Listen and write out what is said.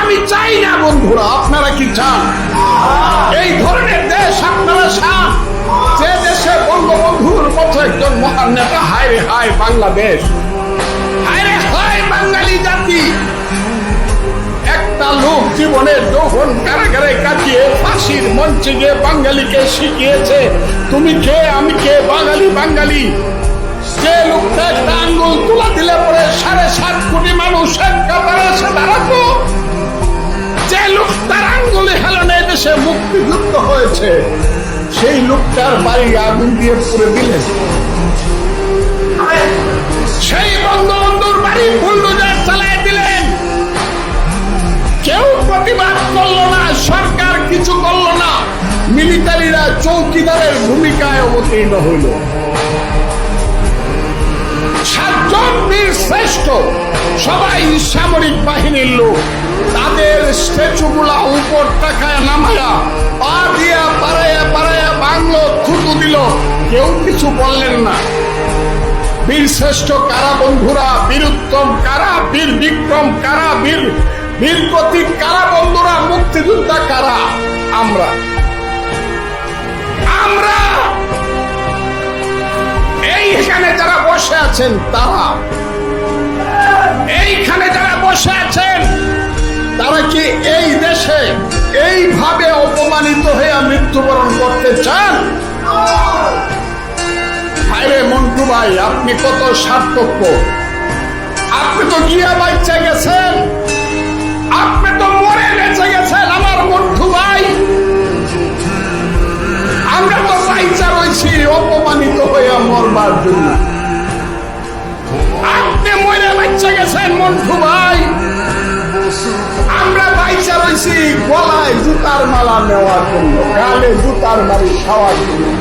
আমি চাই না বন্ধুরা, আপনারা কি চান? এই ধরনের দেশ আপনারা চান? যে দেশে বঙ্গবন্ধুর মতো একজন মহান নেতা, হায় রে হায় বাংলাদেশ, হায় রে হায় বাঙালি জাতি। একটা লোক জীবনের যৌবন কারাগারে কাটিয়ে ফাঁসির মঞ্চে গিয়ে বাঙালিকে শিখিয়েছে তুমি কে আমি কে, বাঙালি বাঙালি। যে লোকটা একটা আঙ্গুল তুলা দিলে পরে 7.5 কোটি মানুষ এক কাতারে এসে দাঁড়াতো, যে লোকটার আঙ্গুলে হেলনে দেশে মুক্তিযুদ্ধ হয়েছে, সেই লোকটার বাড়ি আগুন দিয়ে পুড়ে দিলেন। সেই বঙ্গবন্ধুর বাড়ি বুলডোজার চালায় দিলেন। কেউ প্রতিবাদ করলো না, সরকার কিছু করলো না, মিলিটারিরা চৌকিদারের ভূমিকায় অবতীর্ণ হইল। 7 জন বীর শ্রেষ্ঠ, সবাই সামরিক বাহিনীর লোক, তাদের স্ট্যাচুগুলা উপর টাকায় নামায়া পা দিয়া পাড়াইয়া পাড়াইয়া বাংলো থুতু দিল, কেউ কিছু বললেন না। বীর শ্রেষ্ঠ কারা বন্ধুরা? বীর উত্তম কারা? বীর বিক্রম কারা? বীর প্রতীক কারা বন্ধুরা? মুক্তিযোদ্ধা কারা? আমরা। এইখানে যারা বসে আছেন তারা, এইখানে যারা বসে আছেন তারা কি এই দেশে এইভাবে অপমানিত হয়ে মৃত্যুবরণ করতে চান? আরে মন্টু ভাই, আপনি কত স্বার্থপর! আপনি তো গিয়া বাচ্চা গেছেন, আপনি তো মরে বেঁচে গেছেন আমার মন্টু ভাই। আমরা তো বাচ্চা রয়েছি অপমানিত হয়ে মরবার জন্য। আপনি মরে বাচ্চা গেছেন মন্টু ভাই, আমরা বাচ্চা রয়েছি গলায় জুতার মালা নেওয়ার জন্য, গালে জুতার মারি খাওয়ার জন্য।